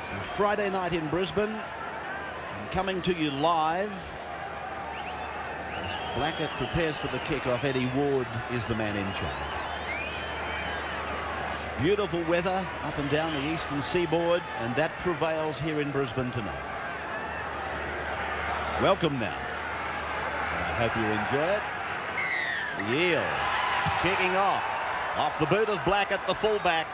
So Friday night in Brisbane, and coming to you live as Blackett prepares for the kickoff. Eddie Ward is the man in charge. Beautiful weather up and down the eastern seaboard, and that prevails here in Brisbane tonight. Welcome now, and I hope you enjoy it. The Eels kicking off the boot of Blackett, the fullback.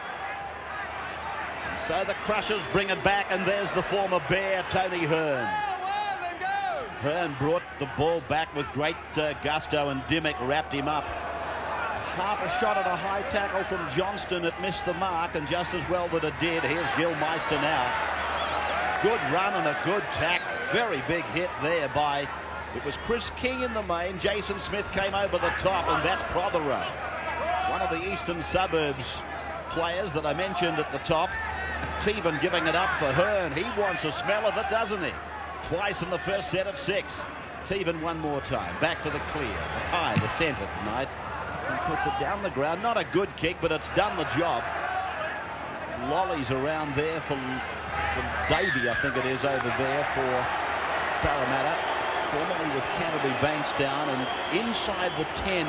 And so the Crushers bring it back, and there's the former Bear, Tony Hearn. Hearn brought the ball back with great gusto, and Dimmock wrapped him up. Half a shot at a high tackle from Johnston. It missed the mark, and just as well that it did. Here's Gilmeister now. Good run and a good tackle. Very big hit there by, it was Chris King in the main. Jason Smith came over the top, and that's Prothero, one of the eastern suburbs players that I mentioned at the top. Teven giving it up for Hearn. He wants a smell of it, doesn't he? Twice in the first set of 6. Teven one more time. Back for the clear. Mackay, the centre tonight. He puts it down the ground. Not a good kick, but it's done the job. Lollies around there for Davey, I think it is, over there for Parramatta. Formerly with Canterbury Bankstown, and inside the 10,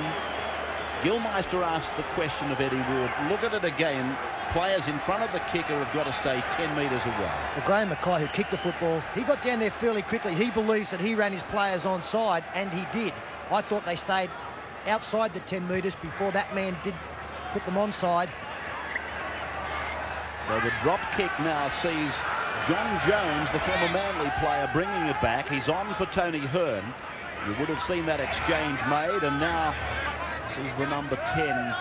Gilmeister asks the question of Eddie Ward. Look at it again. Players in front of the kicker have got to stay 10 metres away. Well, Graham Mackay, who kicked the football, he got down there fairly quickly. He believes that he ran his players onside, and he did. I thought they stayed outside the 10 metres before that man did put them onside. So the drop kick now sees John Jones, the former Manly player, bringing it back. He's on for Tony Hearn. You would have seen that exchange made, and now this is the number 10,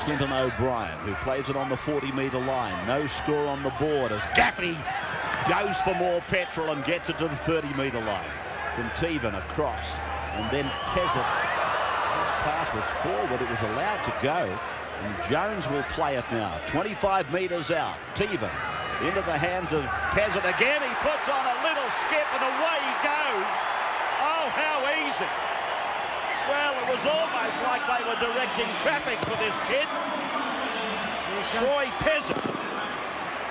Clinton O'Brien, who plays it on the 40-metre line. No score on the board as Gaffney goes for more petrol and gets it to the 30-metre line. From Teven across, and then Pezzett. His pass was forward. It was allowed to go, and Jones will play it now. 25 metres out. Teven into the hands of Pezzett again. He puts on a little skip, and away he goes. Oh, how easy. Well, it was almost like they were directing traffic for this kid. Troy Pezzett.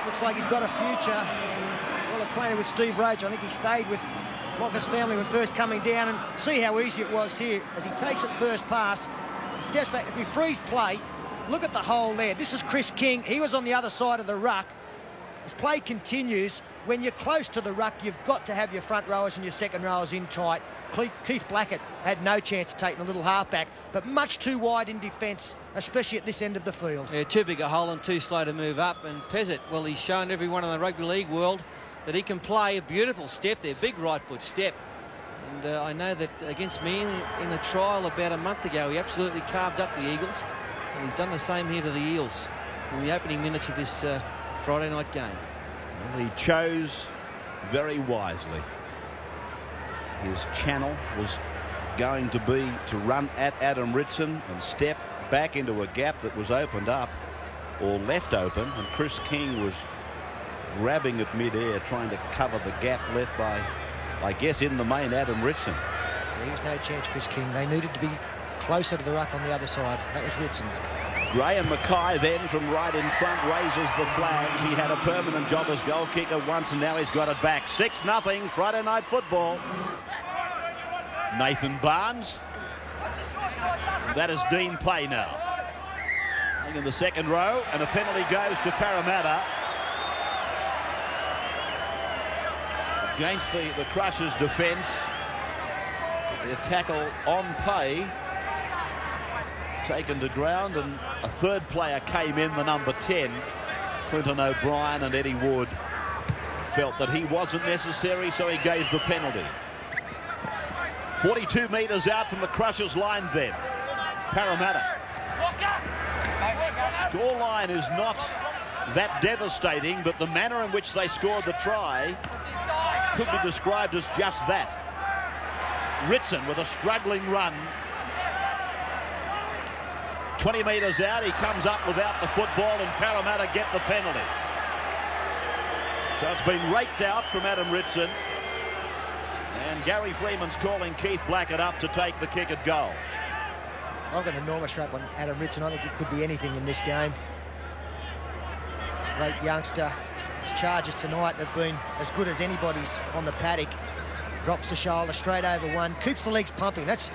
Looks like he's got a future. Well acquainted with Steve Roach. I think he stayed with Locker's family when first coming down, and see how easy it was here as he takes it first pass, steps back. If we freeze play, look at the hole there. This is Chris King. He was on the other side of the ruck. As play continues, when you're close to the ruck, you've got to have your front rowers and your second rowers in tight. Keith Blackett had no chance of taking the little halfback, but much too wide in defence, especially at this end of the field. Yeah, too big a hole and too slow to move up. And Pezzett, well, he's shown everyone in the rugby league world that he can play a beautiful step there, big right foot step. And I know that against me in the trial about a month ago, he absolutely carved up the Eagles, and he's done the same here to the Eels in the opening minutes of this Friday night game. Well, he chose very wisely. His channel was going to be to run at Adam Ritson and step back into a gap that was opened up or left open, and Chris King was grabbing at mid-air, trying to cover the gap left by, I guess, in the main Adam Ritson. There was no chance, Chris King. They needed to be closer to the ruck on the other side. That was Ritson. Graham Mackay then from right in front raises the flags. He had a permanent job as goal kicker once, and now he's got it back. 6-0 Friday night football. Nathan Barnes. That is Dean Pay now. In the second row, and a penalty goes to Parramatta. Against the Crushers' defence. Their tackle on Pay. Taken to ground, and a third player came in, the number 10, Clinton O'Brien, and Eddie Wood felt that he wasn't necessary, so he gave the penalty. 42 metres out from the Crushers' line then. Parramatta. Scoreline is not that devastating, but the manner in which they scored the try could be described as just that. Ritson with a struggling run. 20 metres out, he comes up without the football, and Parramatta get the penalty. So it's been raked out from Adam Ritson, and Gary Freeman's calling Keith Blackett up to take the kick at goal. I've got an enormous strap on Adam Ritson. I think it could be anything in this game. Great youngster, His charges tonight have been as good as anybody's on the paddock. Drops the shoulder straight over one, keeps the legs pumping. That's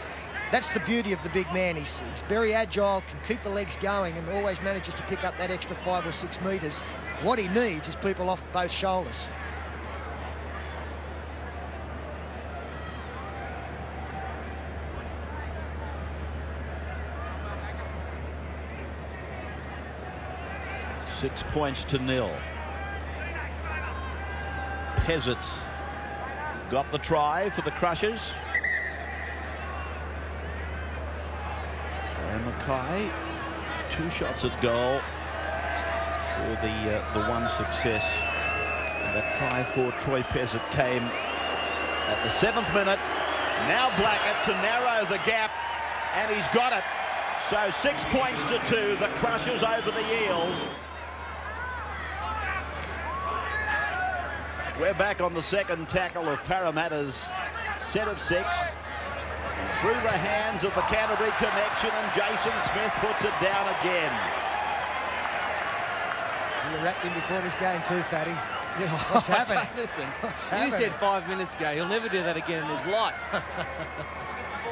the beauty of the big man. He's very agile, can keep the legs going, and always manages to pick up that extra 5 or 6 metres. What he needs is people off both shoulders. Six points to 0. Pezzett got the try for the Crushers. And Mackay, 2 shots at goal for the one success. And that try for Troy Pezzett came at the 7th minute. Now Blackett to narrow the gap, and he's got it. So 6 points to 2. The Crushers over the Eels. We're back on the second tackle of Parramatta's set of 6. And through the hands of the Canterbury connection, and Jason Smith puts it down again. You wrapped him before this game too, Fatty. Yeah, what's happened? Listen, what's you said 5 minutes ago he'll never do that again in his life.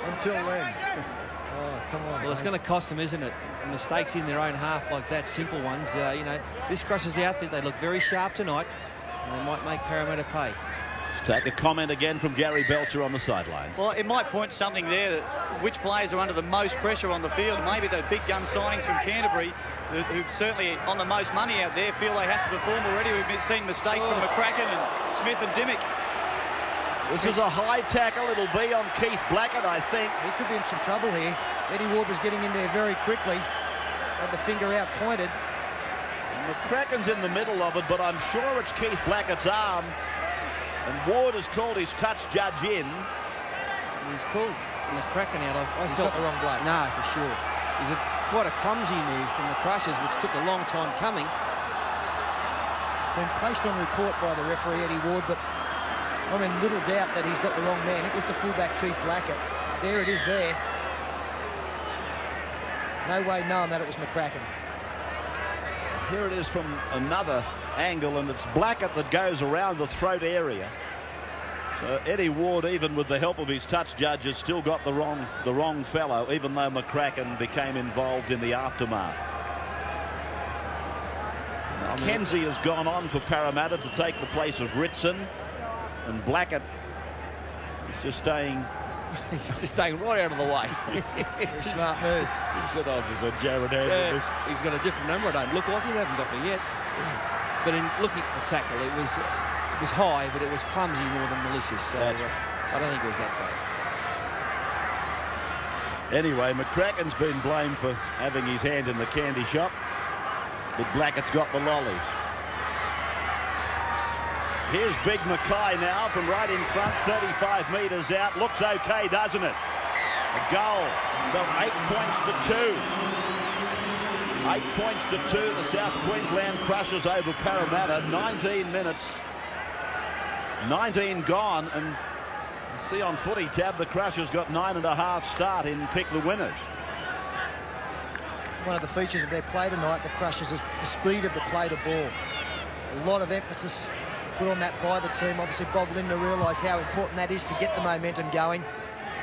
Until then. Oh, come on. Well, it's going to cost them, isn't it? Mistakes in their own half like that, simple ones. You know, this Crushers outfit, they look very sharp tonight, and they might make Parramatta pay. Let's take a comment again from Gary Belcher on the sidelines. Well, it might point to something there, that which players are under the most pressure on the field. Maybe the big gun signings from Canterbury, who've certainly on the most money out there, feel they have to perform already. We've seen mistakes from McCracken and Smith and Dimmock. This is a high tackle. It'll be on Keith Blackett, I think. He could be in some trouble here. Eddie Ward was getting in there very quickly. Had the finger out pointed. McCracken's in the middle of it, but I'm sure it's Keith Blackett's arm. And Ward has called his touch judge in. He's called. He's cracking out. I He's felt got the wrong bloke. No, for sure. It was quite a clumsy move from the Crushers, which took a long time coming. It's been placed on report by the referee, Eddie Ward, but I'm in little doubt that he's got the wrong man. It was the fullback, Keith Blackett. There it is there. No way knowing that it was McCracken. Here it is from another angle, and it's Blackett that goes around the throat area. So Eddie Ward, even with the help of his touch judge, has still got the wrong fellow, even though McCracken became involved in the aftermath. Kenzie has gone on for Parramatta to take the place of Ritson, and Blackett is just staying. He's just staying right out of the way. Smart move. He said, "I'll just let Jared handle this." He's got a different number. I don't look like him. Haven't got me yet. But in looking at the tackle, it was high, but it was clumsy more than malicious. So I don't think it was that bad. Anyway, McCracken's been blamed for having his hand in the candy shop, but Blackett's got the lollies. Here's Big Mackay now from right in front, 35 metres out. Looks okay, doesn't it? A goal. So 8 points to 2. 8 points to 2. The South Queensland Crushers over Parramatta. 19 minutes. 19 gone. And you see on footy tab, the Crushers got 9.5 start in pick the winners. One of the features of their play tonight, the Crushers, is the speed of the play the ball. A lot of emphasis put on that by the team. Obviously, Bob Lindner realised how important that is to get the momentum going.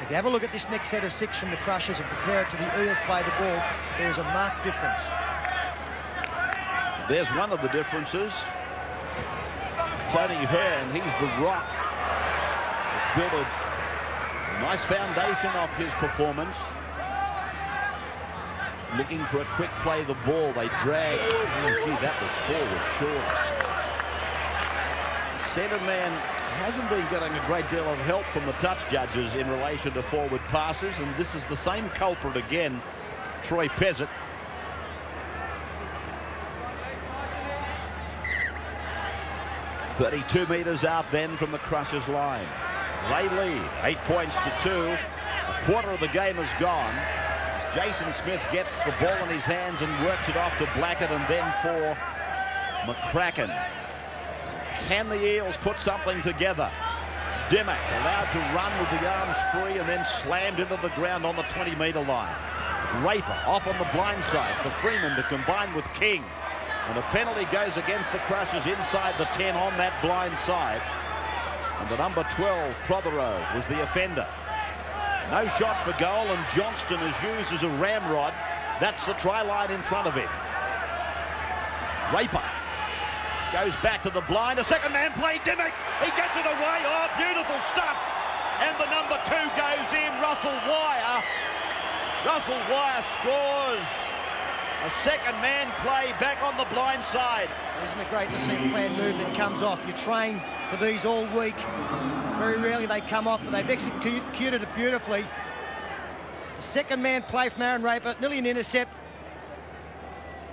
If you have a look at this next set of 6 from the Crushers and compare it to the Eels play the ball, there is a marked difference. There's one of the differences. Tony Hearn, he's the rock. Built a nice foundation off his performance. Looking for a quick play the ball. They drag. Oh, gee, that was forward short. Centre man hasn't been getting a great deal of help from the touch judges in relation to forward passes, and this is the same culprit again, Troy Pezzett. "32 metres out then from the Crushers line. They lead 8 points to 2. A quarter of the game is gone. As Jason Smith gets the ball in his hands and works it off to Blackett and then for McCracken. Can the Eels put something together? Dimmock allowed to run with the arms free and then slammed into the ground on the 20-metre line. Raper off on the blind side for Freeman to combine with King. And a penalty goes against the Crushers inside the 10 on that blind side. And the number 12, Prothero, was the offender. No shot for goal, and Johnston is used as a ramrod. That's the try line in front of him. Raper goes back to the blind. A second man play, Dimmick. He gets it away. Oh, beautiful stuff. And the number 2 goes in, Russell Wire. Russell Wire scores. A second man play back on the blind side. Isn't it great to see a planned move that comes off? You train for these all week. Very rarely they come off, but they've executed it beautifully. The second man play from Aaron Raper, nearly an intercept.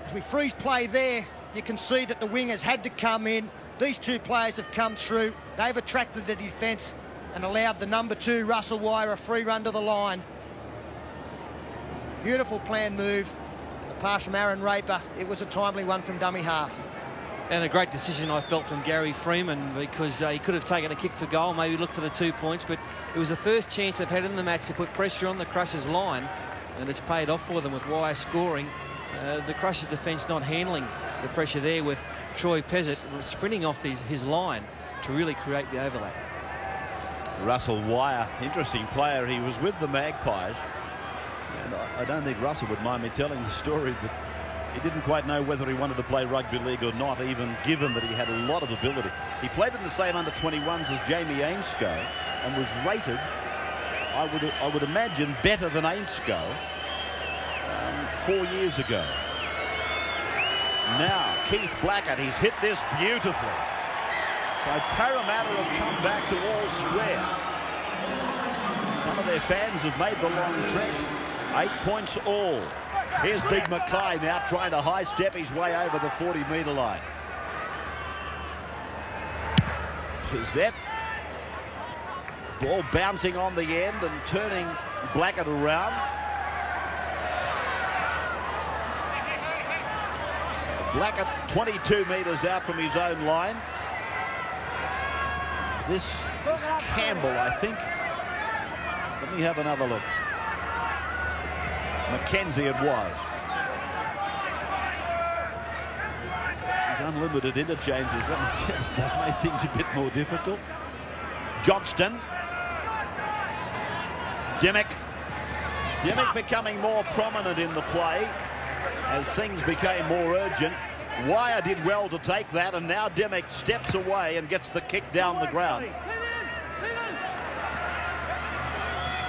As we freeze play there, you can see that the wingers had to come in. These 2 players have come through. They've attracted the defence and allowed the number 2, Russell Wire, a free run to the line. Beautiful planned move. The pass from Aaron Raper, it was a timely one from dummy half. And a great decision, I felt, from Gary Freeman, because he could have taken a kick for goal, maybe look for the 2 points, but it was the first chance they've had in the match to put pressure on the Crushers' line, and it's paid off for them with Wire scoring. The Crushers' defence not handling the pressure there, with Troy Pezzett sprinting off his line to really create the overlap. Russell Wire, interesting player. He was with the Magpies, and I don't think Russell would mind me telling the story, but he didn't quite know whether he wanted to play rugby league or not, even given that he had a lot of ability. He played in the same under-21s as Jamie Ainscough and was rated, I would imagine, better than Ainscough 4 years ago. Now Keith Blackett, he's hit this beautifully. So Parramatta have come back to all square. Some of their fans have made the long trek. 8 points all. Here's Big Mackay now trying to high step his way over the 40-metre line. Pizzette. Ball bouncing on the end and turning Blackett around. So Blackett 22 metres out from his own line. This is Campbell, I think. Let me have another look. Mackenzie it was. These unlimited interchanges, let me tell you, that made things a bit more difficult. Johnston. Dimmick. Dimmick becoming more prominent in the play as things became more urgent. Wire did well to take that, and now Dimmick steps away and gets the kick down the ground.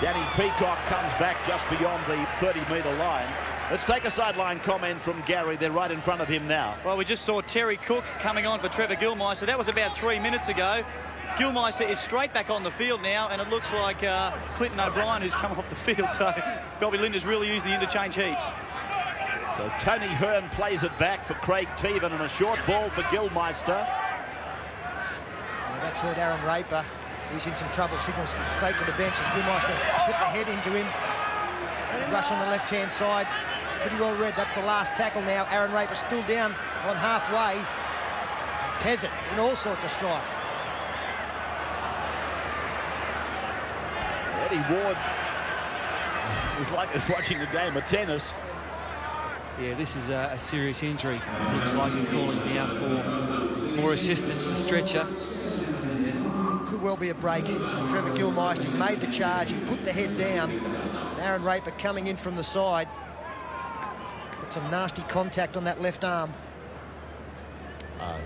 Danny Peacock comes back just beyond the 30-metre line. Let's take a sideline comment from Gary. They're right in front of him now. Well, we just saw Terry Cook coming on for Trevor Gilmeister. That was about 3 minutes ago. Gilmeister is straight back on the field now, and it looks like Clinton O'Brien who's come off the field. So Bobby Linder's really using the interchange heaps. So Tony Hearn plays it back for Craig Teevan, and a short ball for Gilmeister. Yeah, that's hurt Aaron Raper. He's in some trouble. Signals straight to the bench as Gilmeister put the head into him. Rush on the left-hand side. It's pretty well read. That's the last tackle now. Aaron Raper still down on halfway. Pezzett in all sorts of strife. Eddie Ward was like watching a game of tennis. Yeah, this is a serious injury. Looks like they're calling me out for more assistance. The stretcher. Yeah, it could well be a break. Trevor Gilmeister, he made the charge. He put the head down. And Aaron Raper coming in from the side. Got some nasty contact on that left arm. Oh,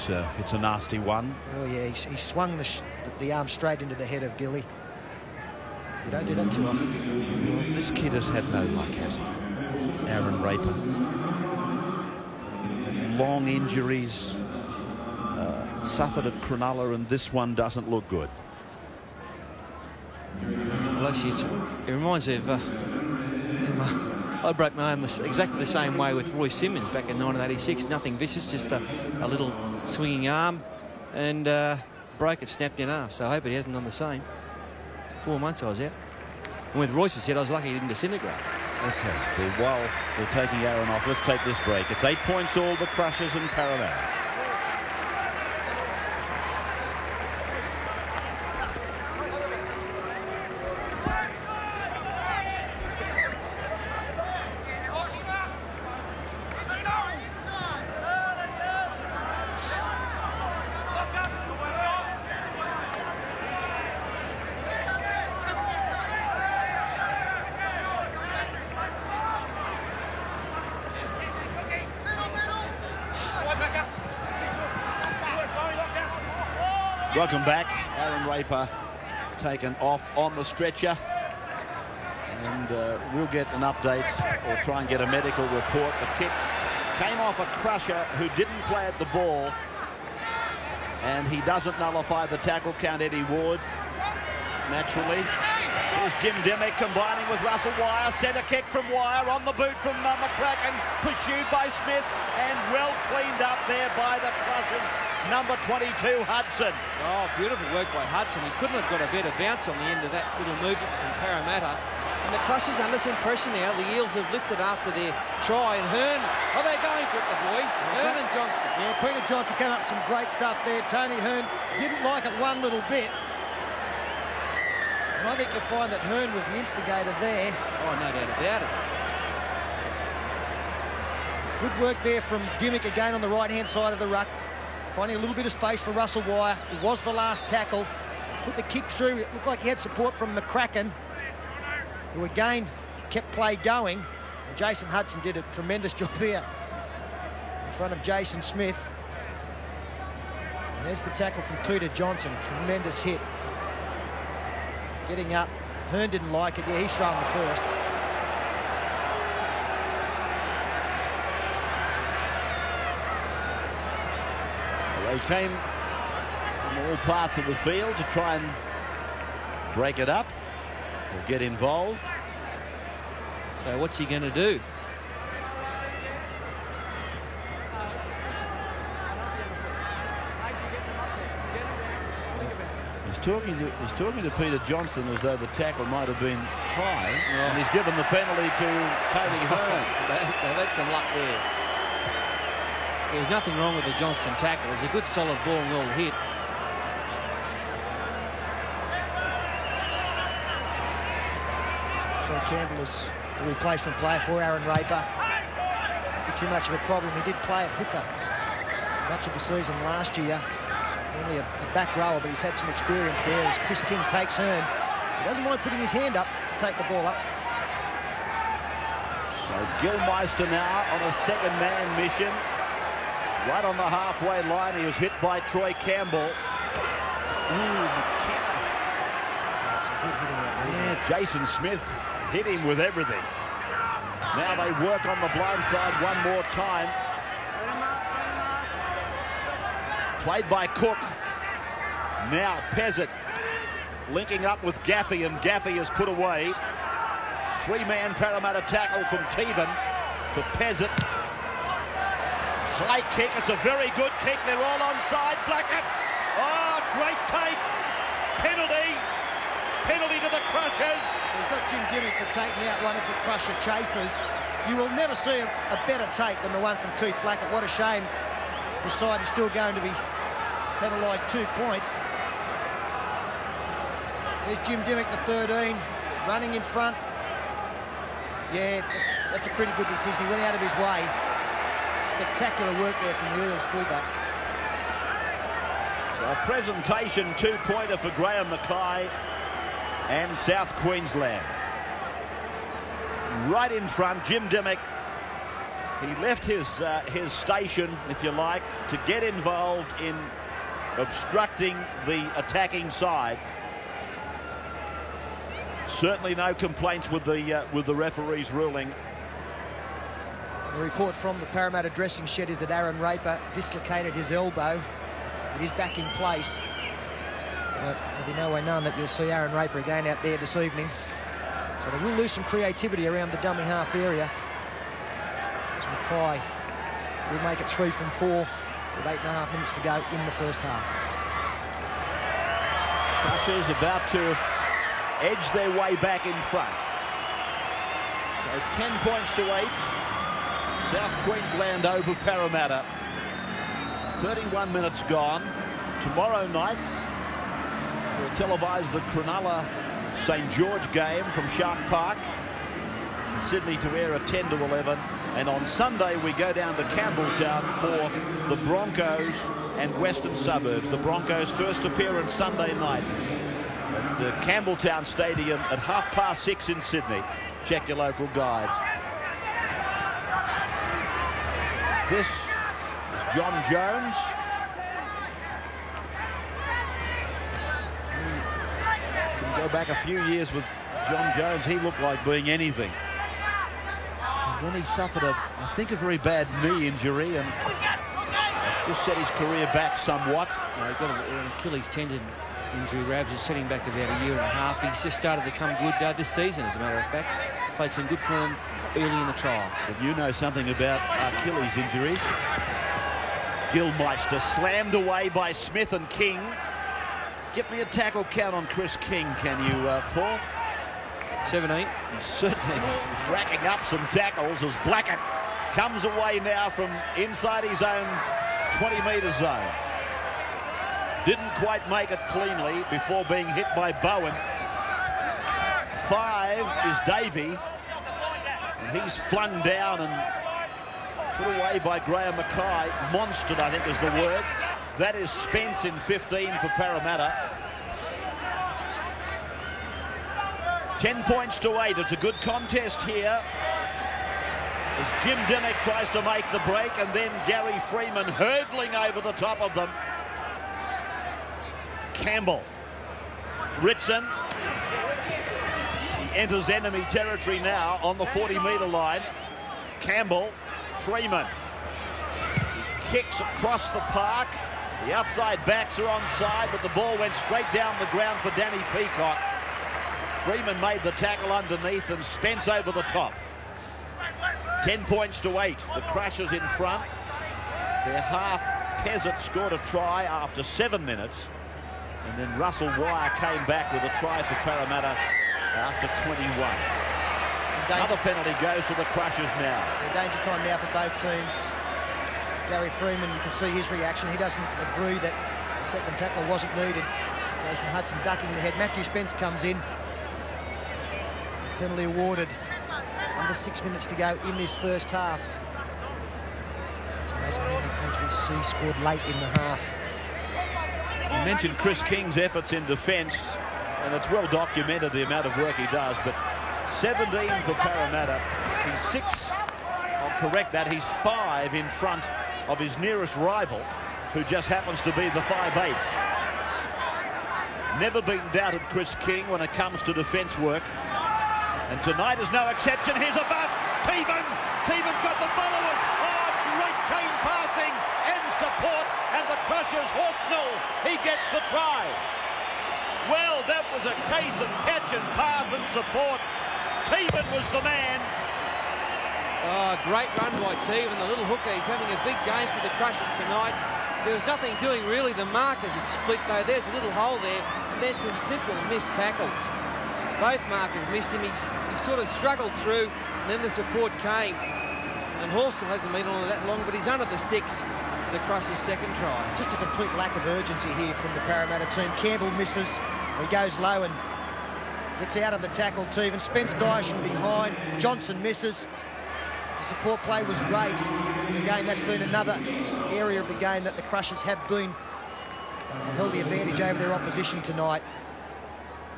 yeah. It's a nasty one. Oh, yeah, he swung the arm straight into the head of Gilly. You don't do that too often. Well, this kid has had no luck, has he? Aaron Raper. Long injuries. Suffered at Cronulla, and this one doesn't look good. Well, actually, it reminds me of... I broke my arm exactly the same way with Roy Simmons back in 1986. Nothing vicious, just a little swinging arm, and broke it, snapped in half. So I hope it hasn't done the same. 4 months I was out. And with Royce's head, I was lucky he didn't disintegrate. Okay, while they're taking Aaron off, let's take this break. It's 8 points all, the Crushers and Parramatta. Welcome back. Aaron Raper taken off on the stretcher. And we'll get an update or try and get a medical report. The tip came off a crusher who didn't play at the ball. And he doesn't nullify the tackle count, Eddie Ward, naturally. Here's Jim Dimmick combining with Russell Wire. Centre kick from Wire on the boot from McCracken. Pursued by Smith and well cleaned up there by the Crushers. Number 22, Hudson. Oh, beautiful work by Hudson. He couldn't have got a better bounce on the end of that little movement from Parramatta. And the Crushers under some pressure now. The Eels have lifted after their try. And Hearn, oh, they're going for it, the boys. Hearn and Johnston. Yeah, Peter Johnson came up with some great stuff there. Tony Hearn didn't like it one little bit. And I think you'll find that Hearn was the instigator there. Oh, no doubt about it. Good work there from Dimmick again on the right-hand side of the ruck. Finding a little bit of space for Russell Wire. It was the last tackle. Put the kick through. It looked like he had support from McCracken, who again kept play going. And Jason Hudson did a tremendous job here in front of Jason Smith. And there's the tackle from Peter Johnson. Tremendous hit. Getting up. Hearn didn't like it. Yeah, he's thrown the first. They came from all parts of the field to try and break it up or get involved. So what's he going to do? He's talking to Peter Johnson as though the tackle might have been high, and he's given the penalty to Tony Hearn. They've had some luck there. There was nothing wrong with the Johnston tackle. It was a good solid ball and well hit. Troy Campbell is the replacement player for Aaron Raper. Not too much of a problem. He did play at hooker much of the season last year. Only a back rower, but he's had some experience there as Chris King takes Hearn. He doesn't mind putting his hand up to take the ball up. So Gilmeister now on a second man mission. Right on the halfway line, he was hit by Troy Campbell. Ooh, McKenna. That's some good hitting out there, isn't it? Jason Smith hit him with everything. Now they work on the blind side one more time. Played by Cook. Now Pezzett linking up with Gaffey, and Gaffey is put away. Three-man Parramatta tackle from Tevan for Pezzett. High kick. It's a very good kick. They're all onside. Blackett. Oh, great take. Penalty. Penalty to the Crushers. He's got Jim Dimmick for taking out one of the Crusher chasers. You will never see a better take than the one from Keith Blackett. What a shame. The side is still going to be penalised 2 points. There's Jim Dimmick, the 13, running in front. Yeah, that's a pretty good decision. He went out of his way. Spectacular work there from the Eels fullback. So a presentation 2-pointer for Graham Mackay and South Queensland. Right in front, Jim Dimmick. He left his station, if you like, to get involved in obstructing the attacking side. Certainly no complaints with the referee's ruling. The report from the Parramatta dressing shed is that Aaron Raper dislocated his elbow. It is back in place. But there'll be no way known that you'll see Aaron Raper again out there this evening. So they will lose some creativity around the dummy half area. As Mackay will make it 3 from 4 with 8.5 minutes to go in the first half. Crushers about to edge their way back in front. So 10 points to 8. South Queensland over Parramatta. 31 minutes gone. Tomorrow night we'll televise the Cronulla St George game from Shark Park. Sydney to air at 10 to 11. And on Sunday we go down to Campbelltown for the Broncos and Western Suburbs. The Broncos' first appearance Sunday night at Campbelltown Stadium at 6:30 in Sydney. Check your local guides. This is John Jones. Go back a few years with John Jones, he looked like being anything. And then he suffered I think a very bad knee injury, and just set his career back somewhat. He got an Achilles tendon injury. Rabs is setting back about a year and a half. He's just started to come good this season, as a matter of fact. Played some good form early in the trials. But you know something about Achilles injuries. Gilmeister slammed away by Smith and King. Get me a tackle count on Chris King, can you, Paul? 17. He's certainly racking up some tackles as Blackett comes away now from inside his own 20-metre zone. Didn't quite make it cleanly before being hit by Bowen. 5 is Davey, and he's flung down and put away by Graham Mackay. Monstered, I think, is the word. That is Spence in 15 for Parramatta. 10 points to 8. It's a good contest here, as Jim Dimmock tries to make the break, and then Gary Freeman hurdling over the top of them. Campbell. Ritson. He enters enemy territory now on the 40-metre line. Campbell. Freeman. He kicks across the park. The outside backs are onside, but the ball went straight down the ground for Danny Peacock. Freeman made the tackle underneath, and Spence over the top. 10 points to 8. The Crushers in front. Their half, Pezzett scored a try after 7 minutes. And then Russell Wire came back with a try for Parramatta after 21. Another penalty goes to the Crushers now. Danger time now for both teams. Gary Freeman, you can see his reaction. He doesn't agree that the second tackle wasn't needed. Jason Hudson ducking the head. Matthew Spence comes in. Penalty awarded. Under 6 minutes to go in this first half. It's amazing how many points we see scored late in the half. You mentioned Chris King's efforts in defence, and it's well documented the amount of work he does, but 17 for Parramatta. He's 6, I'll correct that, he's 5 in front of his nearest rival, who just happens to be the 5'8". Never been doubted, Chris King, when it comes to defence work. And tonight is no exception. Here's a bust. Teevan's got the followers. Oh, great chain passing and support. And the Crushers, Horsnell, he gets the try. Well, that was a case of catch and pass and support. Teevan was the man. Oh, great run by Teevan, the little hooker. He's having a big game for the Crushers tonight. There was nothing doing, really. The markers had split, though. There's a little hole there. And then some simple missed tackles. Both markers missed him. He sort of struggled through, and then the support came. And Horsnell hasn't been on that long, but he's under the sticks for the Crushers' second try. Just a complete lack of urgency here from the Parramatta team. Campbell misses. He goes low and gets out of the tackle. Teevan. Spence dives from behind. Johnson misses. The support play was great. And again, that's been another area of the game that the Crushers have been held the advantage over their opposition tonight.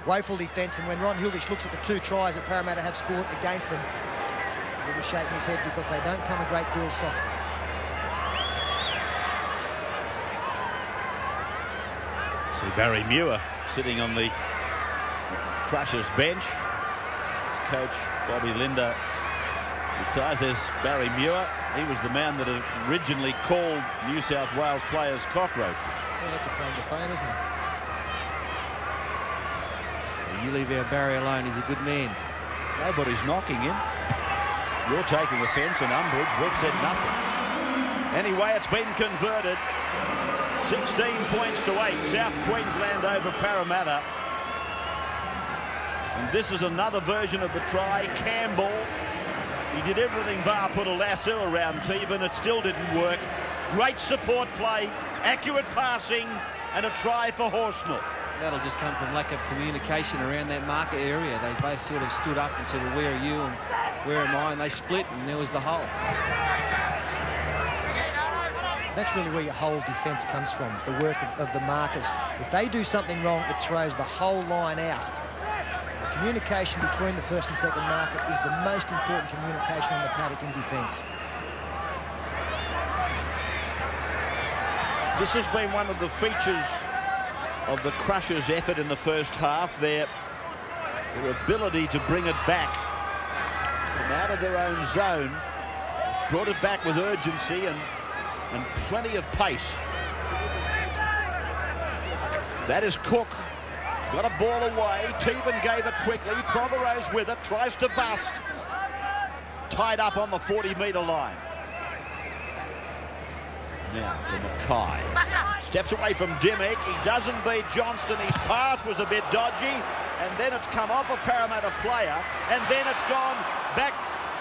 Woeful defence, and when Ron Hilditch looks at the 2 tries that Parramatta have scored against them, he'll be shaking his head because they don't come a great deal softer. See Barry Muir sitting on the Crushers bench. His coach, Bobby Linder, retires. There's Barry Muir. He was the man that originally called New South Wales players cockroaches. Yeah, that's a claim to fame, isn't it? You leave our Barry alone, he's a good man. Nobody's knocking him. You're taking offence and umbrage. We've said nothing. Anyway, it's been converted. 16 points to 8. South Queensland over Parramatta. And this is another version of the try. Campbell, he did everything bar put a lasso around Teevan. It still didn't work. Great support play, accurate passing, and a try for Horsnell. That'll just come from lack of communication around that marker area. They both sort of stood up and said, well, where are you and where am I? And they split, and there was the hole. That's really where your whole defence comes from, the work of the markers. If they do something wrong, it throws the whole line out. The communication between the first and second marker is the most important communication on the paddock in defence. This has been one of the features of the Crushers' effort in the first half. Their their ability to bring it back from out of their own zone. Brought it back with urgency and plenty of pace. That is Cook. Got a ball away. Teven gave it quickly. Prothero's with it. Tries to bust. Tied up on the 40-metre line. Now for Mackay. Steps away from Dimmick. He doesn't beat Johnston. His pass was a bit dodgy. And then it's come off a Parramatta player. And then it's gone back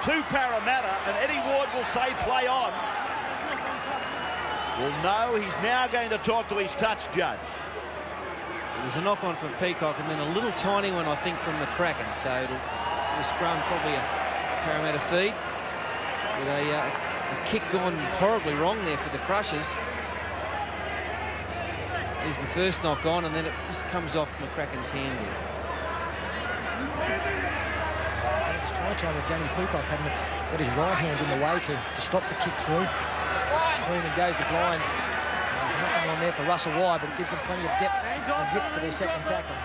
to Parramatta. And Eddie Ward will say play on. Well, no, he's now going to talk to his touch judge. There's a knock on from Peacock and then a little tiny one, I think, from McCracken. So it'll scrum probably a Parramatta feed. With a kick gone horribly wrong there for the Crushers. There's the first knock on, and then it just comes off McCracken's hand there. It was try time with Danny Peacock hadn't got his right hand in the way to stop the kick through. Freeman goes to blind. There's nothing on there for Russell Wide, but it gives them plenty of depth and width for their second tackle.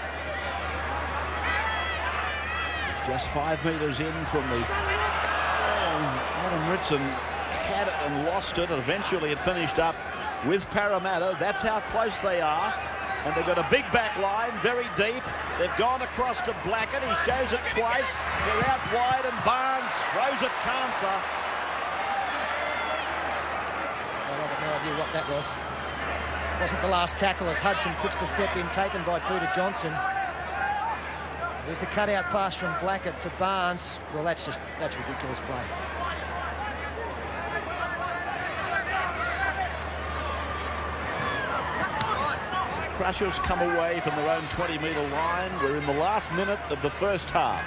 It's just 5 metres in from the... Adam Ritson had it and lost it, and eventually it finished up with Parramatta. That's how close they are. And they've got a big back line, very deep. They've gone across to Blackett. He shows it twice. They're out wide, and Barnes throws a chancer. I've got no idea what that was. Wasn't the last tackle as Hudson puts the step in, taken by Peter Johnson. There's the cutout pass from Blackett to Barnes. Well, that's ridiculous play. Crushers come away from their own 20-metre line. We're in the last minute of the first half.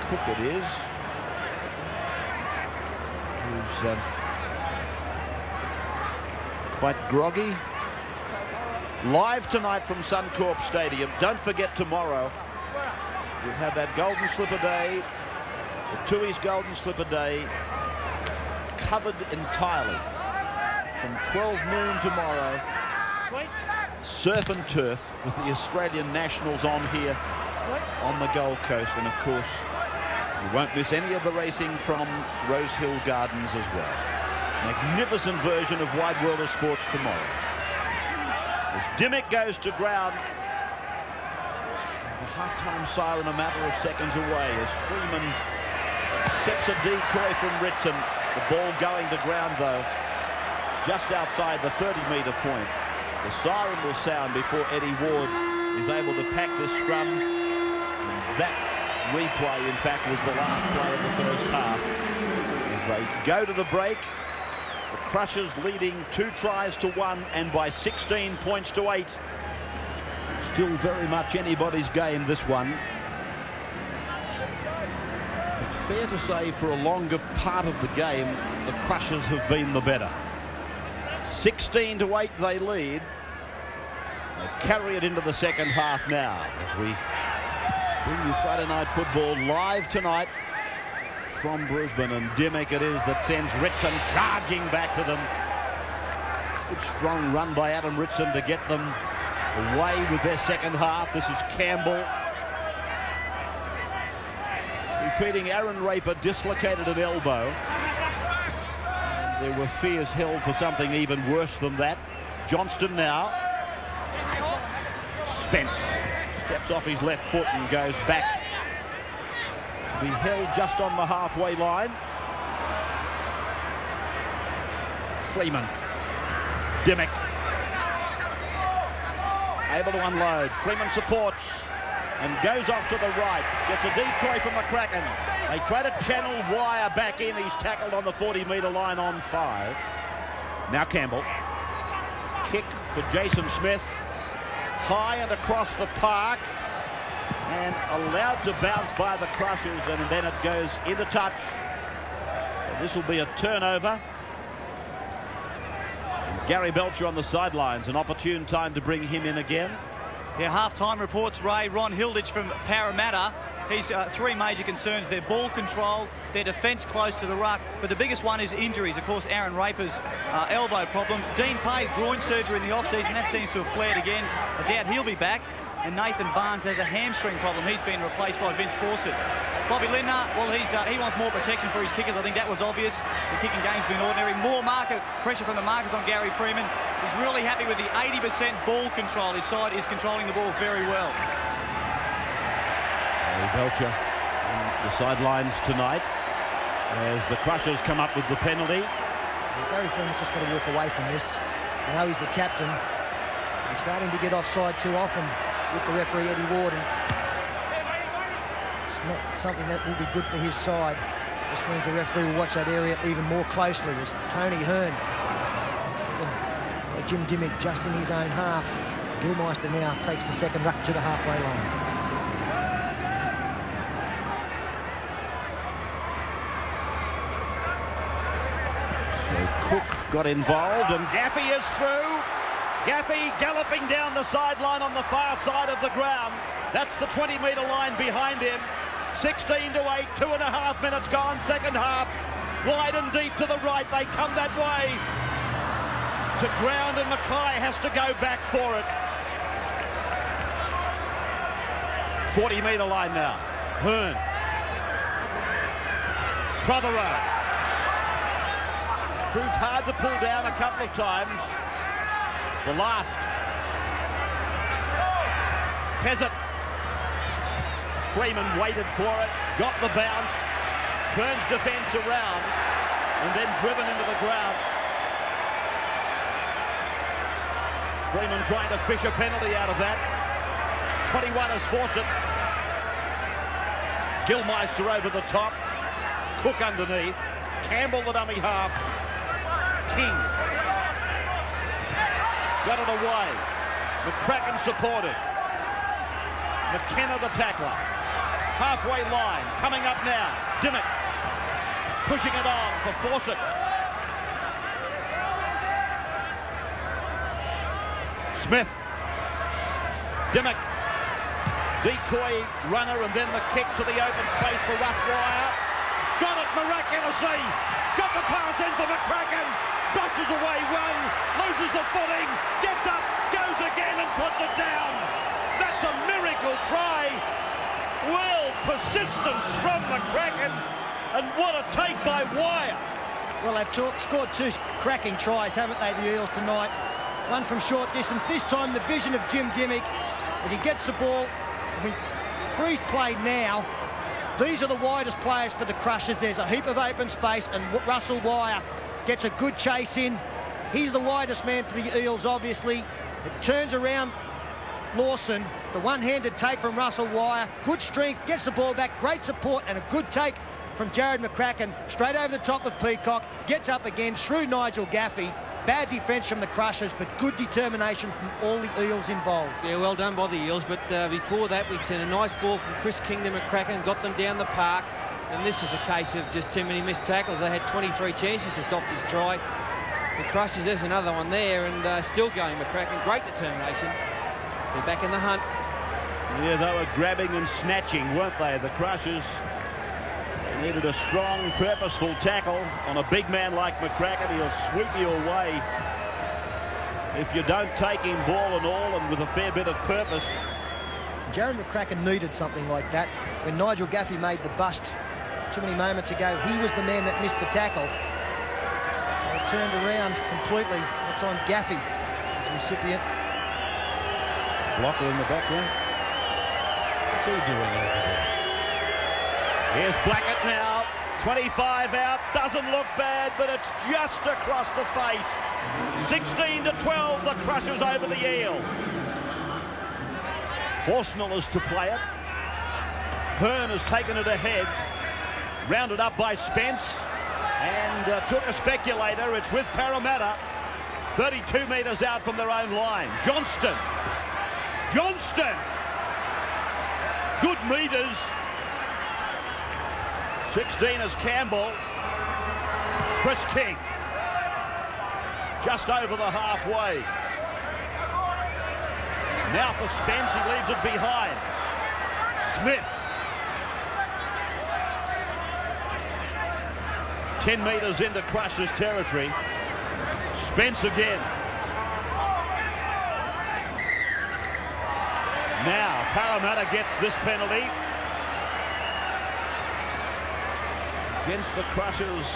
Cook it is. Who's quite groggy. Live tonight from Suncorp Stadium. Don't forget tomorrow we'll have that Golden Slipper Day, the Tooheys Golden Slipper Day, covered entirely from 12 noon tomorrow. Surf and turf with the Australian nationals on here on the Gold Coast, and of course you won't miss any of the racing from Rosehill Gardens as well. Magnificent version of Wide World of Sports tomorrow. As Dimmick goes to ground, the halftime siren a matter of seconds away as Freeman accepts a decoy from Ritson. The ball going to ground though, just outside the 30-metre point. The siren will sound before Eddie Ward is able to pack this scrum. And that replay, in fact, was the last play of the first half. As they go to the break, the Crushers leading 2 tries to 1 and by 16 points to 8. Still very much anybody's game, this one. But fair to say, for a longer part of the game, the Crushers have been the better. 16 to 8 they lead. They carry it into the second half now as we bring you Friday Night Football live tonight from Brisbane, and Dimmick it is that sends Ritson charging back to them. Good strong run by Adam Ritson to get them away with their second half. This is Campbell. Repeating, Aaron Raper dislocated an elbow. And there were fears held for something even worse than that. Johnston now. Spence steps off his left foot and goes back to be held just on the halfway line. Freeman. Dimmick. Able to unload. Freeman supports and goes off to the right. Gets a decoy from McCracken. They try to channel Wire back in. He's tackled on the 40-metre line on 5. Now Campbell. Kick for Jason Smith. High and across the park. And allowed to bounce by the Crushers, and then it goes into touch. So this will be a turnover. And Gary Belcher on the sidelines, an opportune time to bring him in again. Yeah, half-time reports, Ray. Ron Hilditch from Parramatta He's three major concerns: their ball control, their defence close to the ruck, but the biggest one is injuries. Of course, Aaron Raper's elbow problem. Dean Pay, groin surgery in the off-season. That seems to have flared again. I doubt he'll be back. And Nathan Barnes has a hamstring problem. He's been replaced by Vince Fawcett. Bobby Lindner, well, he wants more protection for his kickers. I think that was obvious. The kicking game's been ordinary. More market pressure from the markers on Gary Freeman. He's really happy with the 80% ball control. His side is controlling the ball very well. Belcher on the sidelines tonight as the Crushers come up with the penalty. Well, Gary Freeman's just got to walk away from this. I know he's the captain. He's starting to get offside too often with the referee, Eddie Ward, and it's not something that will be good for his side. Just means the referee will watch that area even more closely as Tony Hearn, and Jim Dimmick just in his own half. Gilmeister now takes the second ruck to the halfway line. So Cook got involved and Gaffey is through. Gaffey galloping down the sideline on the far side of the ground. That's the 20-metre line behind him. 16-8, 2.5 minutes gone, second half. Wide and deep to the right, they come that way. To ground and Mackay has to go back for it. 40-metre line now. Hearn. Prothero. Proved hard to pull down a couple of times. The last. Pezzett. Freeman waited for it, got the bounce, turns defence around, and then driven into the ground. Freeman trying to fish a penalty out of that. 21 has forced it. Gilmeister over the top. Cook underneath. Campbell the dummy half. King. Got it away. McCracken supported. McKenna the tackler. Halfway line. Coming up now. Dimmick. Pushing it on for Fawcett. Smith. Dimmick. Decoy runner and then the kick to the open space for Russ Wire. Got it miraculously. Got the pass in for McCracken. Brushes away one. Loses the footing. Gets up. Goes again and puts it down. That's a miracle try. Well, persistence from McCracken. And what a take by Wire. Well, they've scored two cracking tries, haven't they, the Eels tonight? One from short distance. This time the vision of Jim Dimmick as he gets the ball. I mean, Cree's played now. These are the widest players for the Crushers. There's a heap of open space and Russell Wire gets a good chase in. He's the widest man for the Eels, obviously. It turns around Lawson. The one-handed take from Russell Wire. Good strength, gets the ball back. Great support and a good take from Jared McCracken. Straight over the top of Peacock. Gets up again through Nigel Gaffey. Bad defence from the Crushers, but good determination from all the Eels involved. Yeah, well done by the Eels, but before that we'd seen a nice ball from Chris King to McCracken, got them down the park, and this is a case of just too many missed tackles. They had 23 chances to stop this try. The Crushers, there's another one there, and still going McCracken. Great determination. They're back in the hunt. Yeah, they were grabbing and snatching, weren't they? The Crushers needed a strong, purposeful tackle on a big man like McCracken. He'll sweep you away if you don't take him ball and all, and with a fair bit of purpose. Jared McCracken needed something like that. When Nigel Gaffey made the bust too many moments ago, he was the man that missed the tackle. So it turned around completely. That's on Gaffey as recipient. Blocker in the background. What's he doing over there? Here's Blackett now, 25 out, doesn't look bad, but it's just across the face. 16-12, the Crushers over the Eels. Horsnell is to play it. Hearn has taken it ahead, rounded up by Spence, and took a speculator. It's with Parramatta, 32 metres out from their own line. Johnston. Good metres. 16 is Campbell. Chris King. Just over the halfway. Now for Spence, he leaves it behind. Smith. 10 metres into Crushers territory. Spence again. Now Parramatta gets this penalty against the Crushers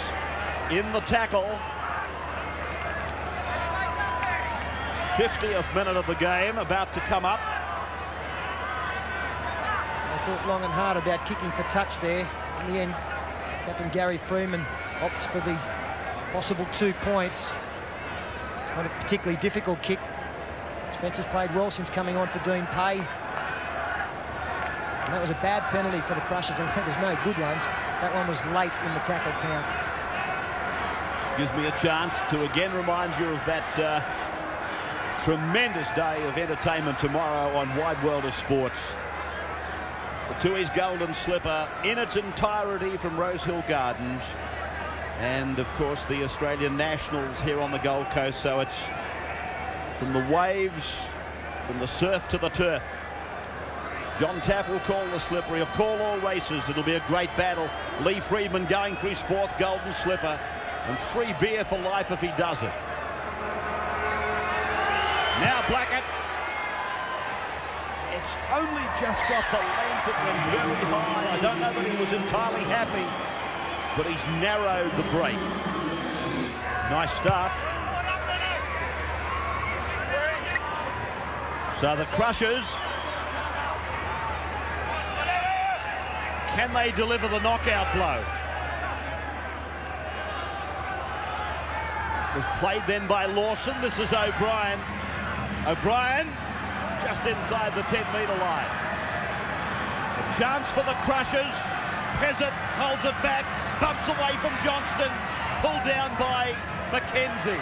in the tackle. 50th minute of the game about to come up. They thought long and hard about kicking for touch there. In the end, Captain Gary Freeman opts for the possible 2 points. It's not a particularly difficult kick. Spencer's played well since coming on for Dean Pay. And that was a bad penalty for the Crushers, although there's no good ones. That one was late in the tackle count. Gives me a chance to again remind you of that tremendous day of entertainment tomorrow on Wide World of Sports. The Tooheys Golden Slipper in its entirety from Rosehill Gardens, and of course the Australian Nationals here on the Gold Coast. So it's from the waves, from the surf to the turf. John Tapp will call the slipper. He'll call all races. It'll be a great battle. Lee Freedman going for his 4th Golden Slipper, and free beer for life if he does it. Now Blackett. It's only just got the length. It went very high. I don't know that he was entirely happy, but he's narrowed the break. Nice start. So the Crushers, can they deliver the knockout blow? Was played then by Lawson. This is O'Brien. O'Brien just inside the 10-metre line. A chance for the Crushers. Pezzett holds it back, bumps away from Johnston, pulled down by McKenzie.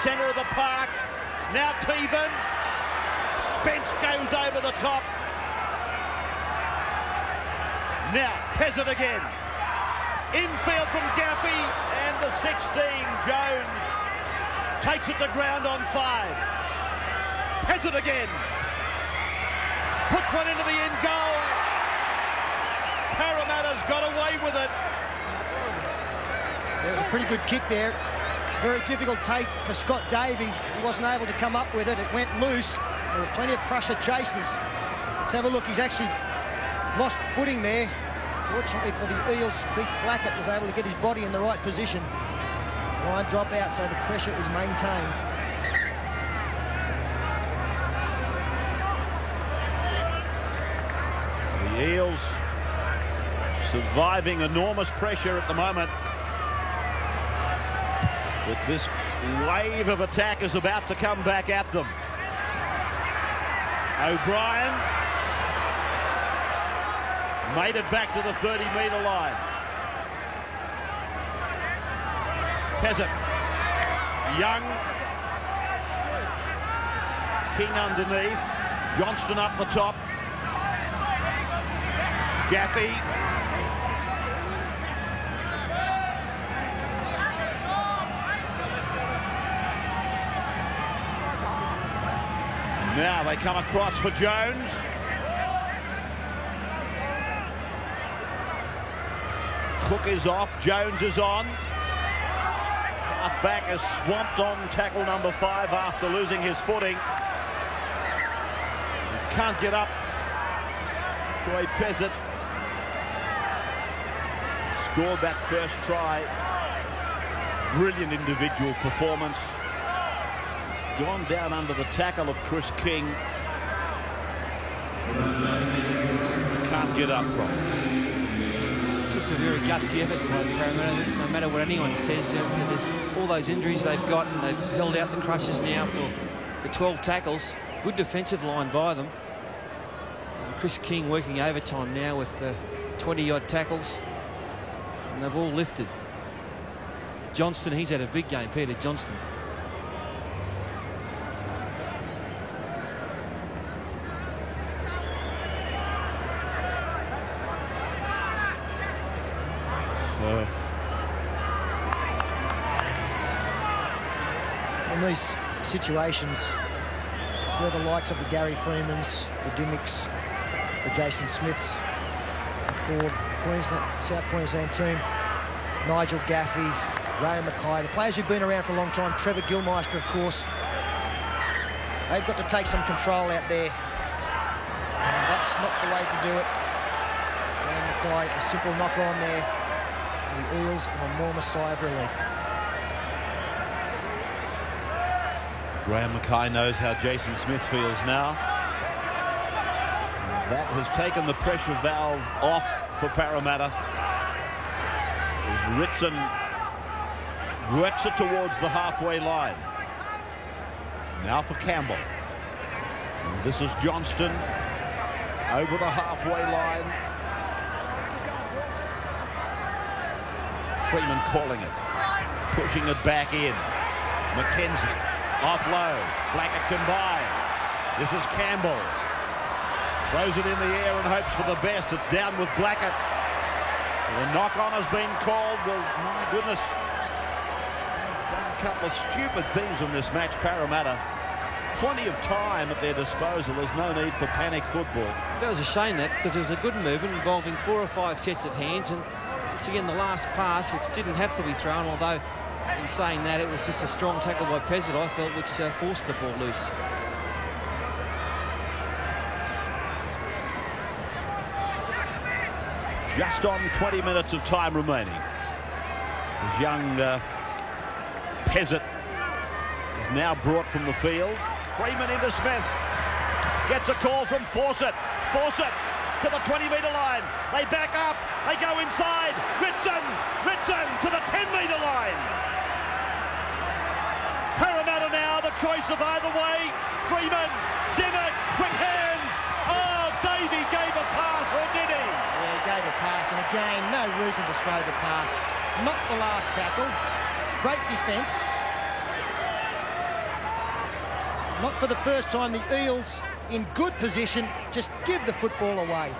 Centre of the park. Now Tevan. Spence goes over the top. Now Pezzett again. Infield from Gaffey, and the 16, Jones, takes it to ground on 5. Pezzett again. Puts one into the end goal. Parramatta's got away with it. There was a pretty good kick there. Very difficult take for Scott Davey. He wasn't able to come up with it. It went loose. There were plenty of Crusher chasers. Let's have a look. He's actually lost footing there. Fortunately for the Eels, Pete Blackett was able to get his body in the right position. Line drop out, so the pressure is maintained. The Eels surviving enormous pressure at the moment. But this wave of attack is about to come back at them. O'Brien made it back to the 30-metre line. Pezzett. Young. King underneath. Johnston up the top. Gaffey. Now they come across for Jones. Cook is off, Jones is on. Half back is swamped on tackle number 5 after losing his footing. Can't get up. Troy Pezzett scored that first try. Brilliant individual performance. Gone down under the tackle of Chris King. Can't get up from it. This is a very gutsy effort by Parramatta, no matter what anyone says. There's all those injuries they've got, and they've held out the Crushers now for 12 tackles. Good defensive line by them. And Chris King working overtime now with 20-odd tackles, and they've all lifted. Johnston, he's had a big game, Peter Johnston. In these situations, it's where the likes of the Gary Freemans, the Dimmicks, the Jason Smiths, for Queensland, South Queensland team Nigel Gaffey, Graham Mackay, the players who've been around for a long time, Trevor Gilmeister, of course. They've got to take some control out there. And that's not the way to do it. Graham Mackay, a simple knock on there. The Eels, an enormous sigh of relief. Graham Mackay knows how Jason Smith feels now. That has taken the pressure valve off for Parramatta. As Ritson works it towards the halfway line. Now for Campbell. And this is Johnston over the halfway line. Freeman calling it, pushing it back in. McKenzie offload. Blackett combined. This is Campbell. Throws it in the air and hopes for the best. It's down with Blackett. The knock-on has been called. Well, my goodness. They've done a couple of stupid things in this match, Parramatta. Plenty of time at their disposal. There's no need for panic football. That was a shame, that, because it was a good movement involving 4 or 5 sets of hands, and once again the last pass, which didn't have to be thrown, although in saying that it was just a strong tackle by Pezzett, I felt, which forced the ball loose. Just on 20 minutes of time remaining. As young Pezzett is now brought from the field. Freeman into Smith. Gets a call from Fawcett. Fawcett to the 20-metre line. They back up. They go inside. Ritson to the 10-metre line. Parramatta now the choice of either way. Freeman, Dimmock, quick hands. Oh, Davey gave a pass, or did he? Yeah, he gave a pass, and again, no reason to throw the pass. Not the last tackle. Great defence. Not for the first time, the Eels in good position, just give the football away.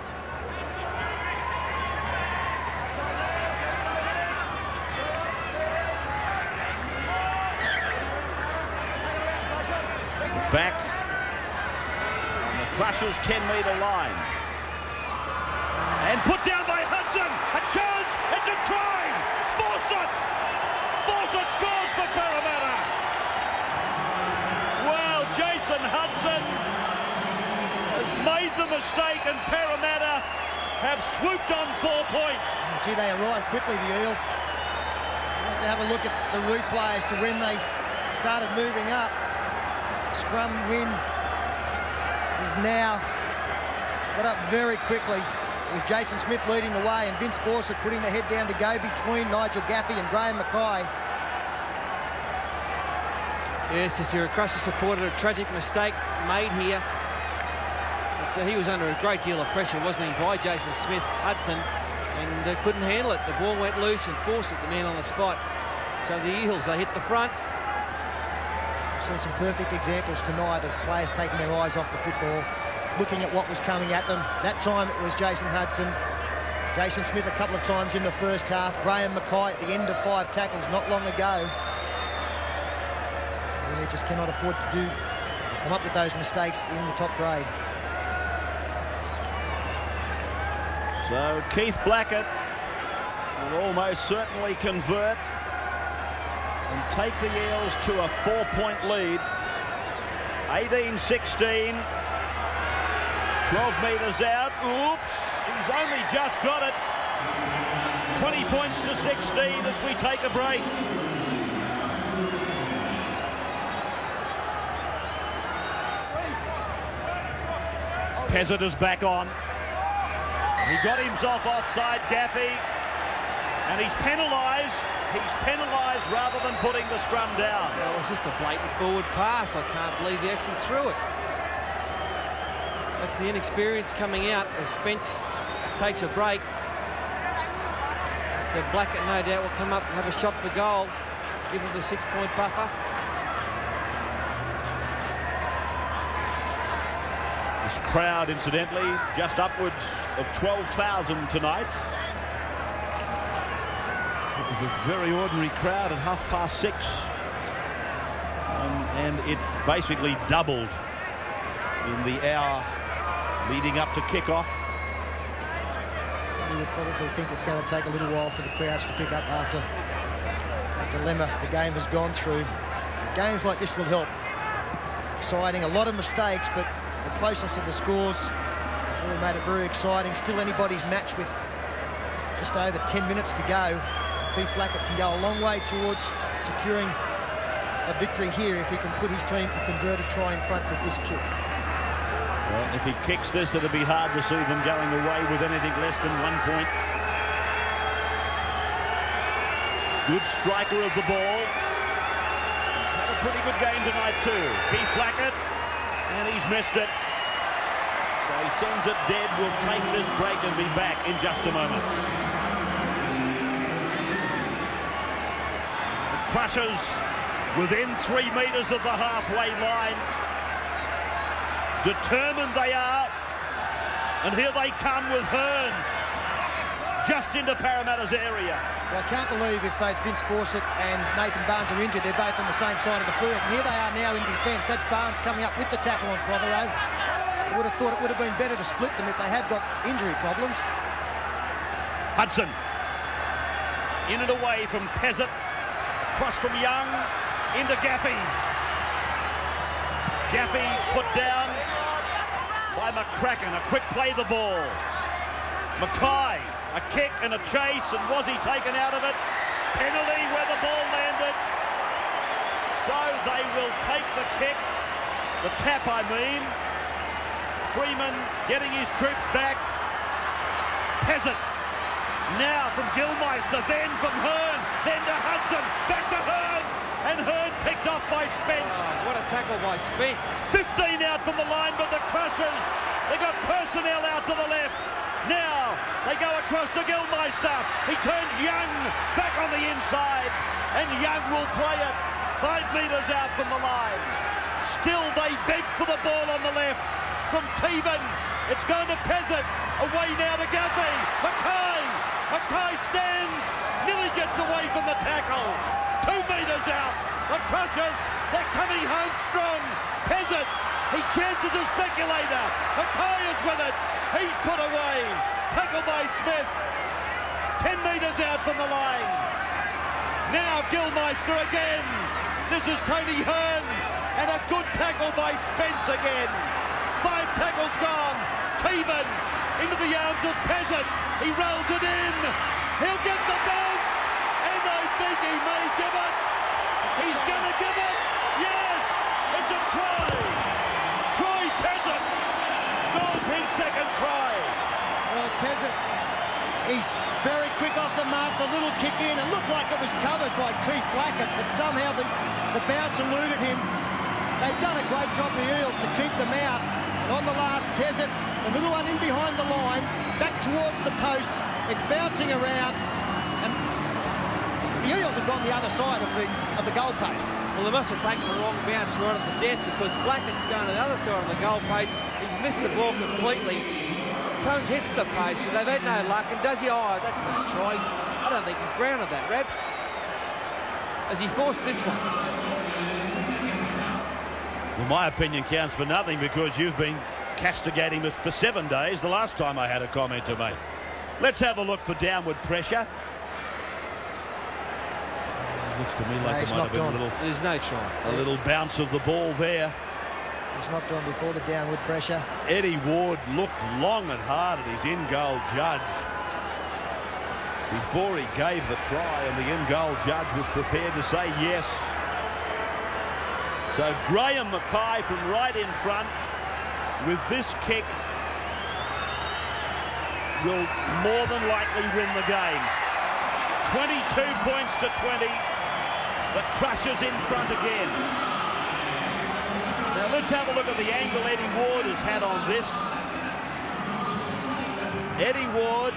Back on the Crushers 10-metre line. And put down by Hudson. A chance. It's a try. Fawcett. Fawcett scores for Parramatta. Well, Jason Hudson has made the mistake, and Parramatta have swooped on 4 points. Gee, they arrived quickly, the Eels. We'll have to have a look at the replay as to when they started moving up. Scrum win is now got up very quickly, with Jason Smith leading the way and Vince Fawcett putting the head down to go between Nigel Gaffey and Graham Mackay. Yes, if you're a Crusher supporter, a tragic mistake made here. But he was under a great deal of pressure, wasn't he, by Jason Smith, Hudson, and couldn't handle it. The ball went loose and Fawcett, the man on the spot. So the Eels, they hit the front. Seen some perfect examples tonight of players taking their eyes off the football, looking at what was coming at them. That time it was Jason Hudson. Jason Smith a couple of times in the first half. Graham Mackay at the end of 5 tackles not long ago. Really just cannot afford to come up with those mistakes in the top grade. So Keith Blackett will almost certainly convert and take the Eels to a 4-point lead. 18-16. 12 metres out. Oops. He's only just got it. 20 points to 16 as we take a break. Pezzett is back on. He got himself offside, Gaffey, and he's penalised. He's penalised rather than putting the scrum down. Well, it was just a blatant forward pass. I can't believe he actually threw it. That's the inexperience coming out as Spence takes a break. But Blackett, no doubt, will come up and have a shot for goal, give him the 6-point buffer. This crowd, incidentally, just upwards of 12,000 tonight. It was a very ordinary crowd at 6:30. And it basically doubled in the hour leading up to kick-off. You probably think it's going to take a little while for the crowds to pick up after the dilemma the game has gone through. Games like this will help. Exciting, a lot of mistakes, but the closeness of the scores really made it very exciting. Still anybody's match with just over 10 minutes to go. Keith Blackett can go a long way towards securing a victory here if he can put his team a converted try in front with this kick. Well, if he kicks this, it'll be hard to see them going away with anything less than 1 point. Good striker of the ball. He's had a pretty good game tonight too. Keith Blackett, and he's missed it. So he sends it dead. We'll take this break and be back in just a moment. The Crushers within 3 metres of the halfway line. Determined they are, and here they come with Hearn just into Parramatta's area. Well, I can't believe if both Vince Fawcett and Nathan Barnes are injured, they're both on the same side of the field. And here they are now in defence. That's Barnes coming up with the tackle on Prothero. I would have thought it would have been better to split them if they have got injury problems. Hudson in and away from Pezzett, across from Young into Gaffey. Gaffey put down by McCracken. A quick play the ball. Mackay, a kick and a chase, and was he taken out of it? Penalty where the ball landed. So they will take the kick, the tap I mean. Freeman getting his troops back. Pezzett now from Gilmeister, then from Hearn, then to Hudson, back to Hearn, and Hearn picked off by Spence. Oh, what a tackle by Spence. 15 out from the line, but the Crushers, they got personnel out to the left. Now they go across to Gilmeister. He turns Young back on the inside, and Young will play it 5 metres out from the line. Still they beg for the ball on the left from Teven. It's going to Pezzett. Away now to Gaffey. Mackay stands. Nearly gets away from the tackle. 2 metres out. The Crushers, they're coming home strong. Pezzett, he chances a speculator. Mackay is with it. He's put away. Tackle by Smith. 10 metres out from the line. Now Gilmeister again. This is Tony Hearn. And a good tackle by Spence again. 5 tackles gone. Teven into the arms of Pezzett. He rolls it in. He'll get the bounce. And I think he may give it. He's going to give it. Yes. It's a try. Troy Pezzett scores his second try. Well, Pezzett, he's very quick off the mark. The little kick in. It looked like it was covered by Keith Blackett, but somehow the bounce eluded him. They've done a great job, the Eels, to keep them out. And on the last, Pezzett, the little one in behind the line, back towards the posts. It's bouncing around, and the Eels have gone the other side of the goalpost. Well, they must have taken the wrong bounce right at the death, because Blackett's going to the other side of the goalpost. He's missed the ball completely. Comes, hits the post, and they've had no luck. And does he? Oh, that's no try. I don't think he's grounded that, Raps. Has he forced this one? Well, my opinion counts for nothing, because you've been castigating us for 7 days the last time I had a comment to make. Let's have a look for downward pressure. Looks to me like there might have been a little... There's no try. A little bounce of the ball there. He's knocked on before the downward pressure. Eddie Ward looked long and hard at his in-goal judge before he gave the try, and the in-goal judge was prepared to say yes. So Graham Mackay from right in front with this kick will more than likely win the game. 22 points to 20. The Crushers in front again. Now let's have a look at the angle Eddie Ward has had on this. Eddie Ward,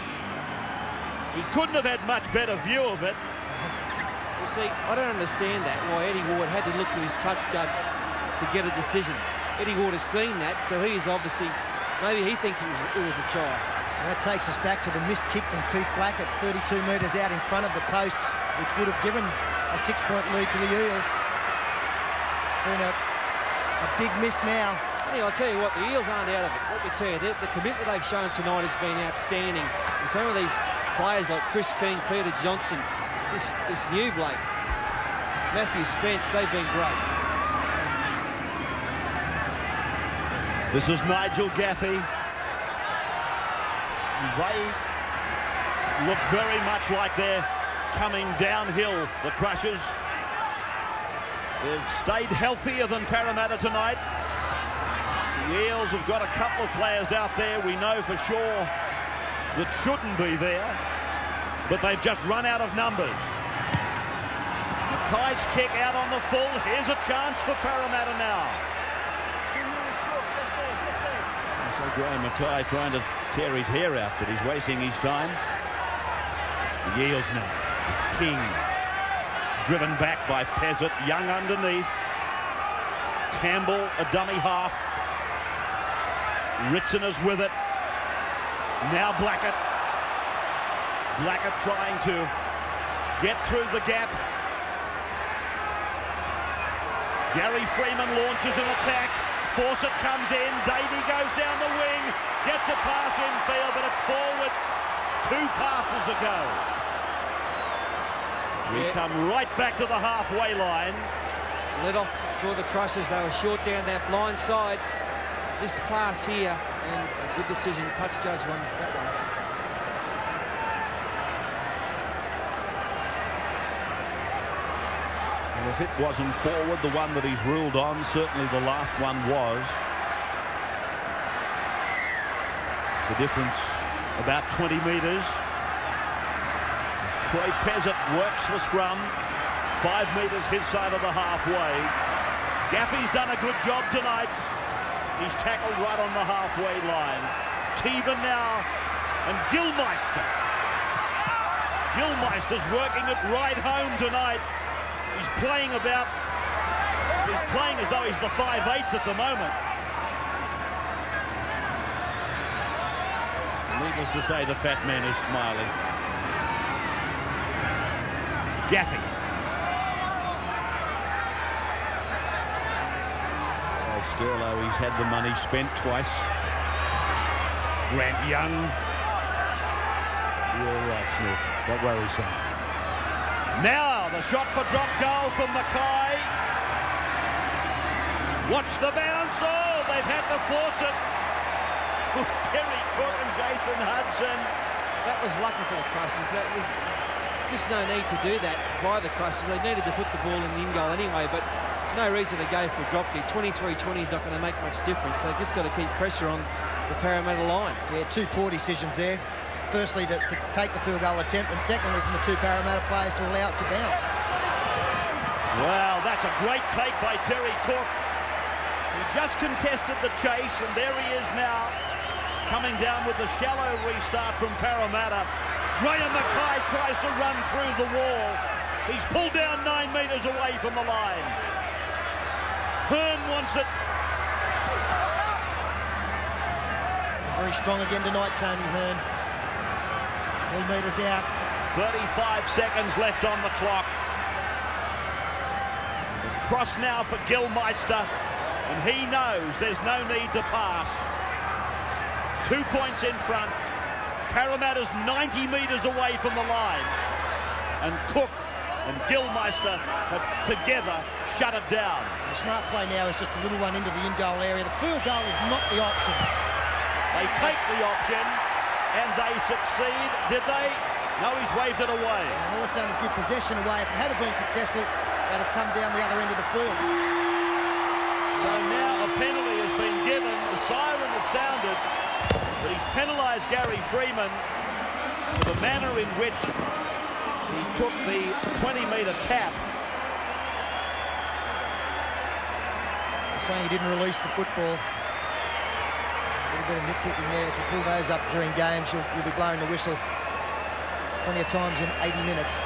he couldn't have had much better view of it. You see, I don't understand that, why Eddie Ward had to look to his touch judge to get a decision. Eddie Ward has seen that, so he is obviously, maybe he thinks it was a try. And that takes us back to the missed kick from Keith Blackett, 32 metres out in front of the posts, which would have given a 6-point lead to the Eels. It's been a big miss now. Anyway, I'll tell you what, the Eels aren't out of it. Let me tell you, the commitment they've shown tonight has been outstanding. And some of these players like Chris King, Peter Johnson, this new bloke, Matthew Spence, they've been great. This is Nigel Gaffey. They look very much like they're coming downhill, the Crushers. They've stayed healthier than Parramatta tonight. The Eels have got a couple of players out there we know for sure that shouldn't be there, but they've just run out of numbers. Mackay's kick out on the full. Here's a chance for Parramatta now. So Graham Mackay trying to tear his hair out, but he's wasting his time. The Eels now. It's King. Driven back by Pezzett. Young underneath. Campbell, a dummy half. Ritson is with it. Now Blackett. Blackett trying to get through the gap. Gary Freeman launches an attack. Fawcett comes in. Davey goes down the wing. Gets a pass infield, but it's forward. 2 passes ago. We come right back to the halfway line. Let off for the Crushers. They were short down that blind side. This pass here, and a good decision. Touch judge won that one. Well, if it wasn't forward, the one that he's ruled on, certainly the last one was. The difference about 20 metres. Troy Pezzett works the scrum. 5 metres his side of the halfway. Gaffey's done a good job tonight. He's tackled right on the halfway line. Teevan now, and Gilmeister. Gilmeister's working it right home tonight. He's playing as though he's the 5'8" at the moment. Needless to say, the fat man is smiling. Gaffey. Oh, Sterlo, he's had the money spent twice. Grant Young. You're all right, Snook. Don't worry, son. Now, the shot for drop goal from Mackay. Watch the bounce. Oh, they've had to force it. Terry Cook and Jason Hudson. That was lucky for the Crushers. That was just no need to do that by the Crushers. They needed to put the ball in the in-goal anyway, but no reason to go for a drop kick. 23-20 is not going to make much difference. They just got to keep pressure on the Parramatta line. Yeah, 2 poor decisions there. Firstly, to take the field goal attempt, and secondly, from the 2 Parramatta players to allow it to bounce. Wow, that's a great take by Terry Cook. He just contested the chase, and there he is now, coming down with the shallow restart from Parramatta. Graham Mackay tries to run through the wall. He's pulled down 9 metres away from the line. Hearn wants it. Very strong again tonight, Tony Hearn. 3 metres out. 35 seconds left on the clock. Cross now for Gilmeister, and he knows there's no need to pass. 2 points in front. Parramatta's 90 metres away from the line, and Cook and Gilmeister have together shut it down. The smart play now is just a little one into the in-goal area. The field goal is not the option. They take the option, and they succeed. Did they? No, he's waved it away. And all it's done is give possession away. If it had been successful, they'd have come down the other end of the field. So now a penalty has been given. The siren has sounded, but he's penalised Gary Freeman for the manner in which he took the 20-metre tap. They're saying he didn't release the football. A little bit of nitpicking there. If you pull those up during games, you'll be blowing the whistle plenty of times in 80 minutes.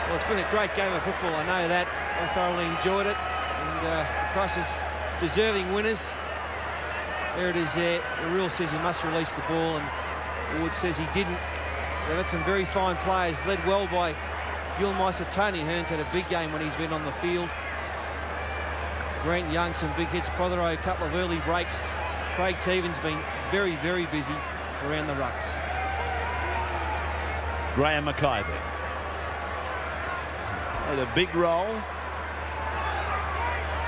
Well, it's been a great game of football, I know that. I thoroughly enjoyed it. And Crushers deserving winners. There it is there. The rule says he must release the ball, and Wood says he didn't. They've had some very fine players, led well by Gilmeister. Tony Hearn's had a big game when he's been on the field. Grant Young, some big hits. Prothero, a couple of early breaks. Craig Teevan's been very, very busy. around the rucks. Graham Mackay there. Played a big role.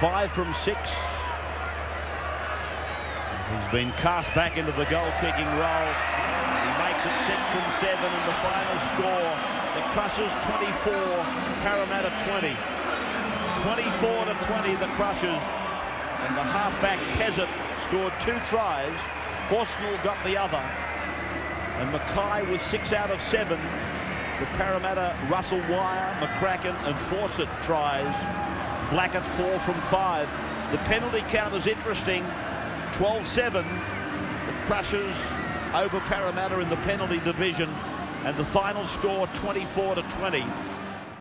5 from 6. He's been cast back into the goal-kicking role. He makes it 6 from 7 in the final score. The Crushers 24, Parramatta 20. 24-20 the Crushers. And the halfback Pezzett scored 2 tries. Horsnell got the other. And Mackay was 6 out of 7. The Parramatta, Russell Wire, McCracken and Fawcett tries. Blackett 4 from 5. The penalty count is interesting. 12-7. The Crushers over Parramatta in the penalty division. And the final score 24-20.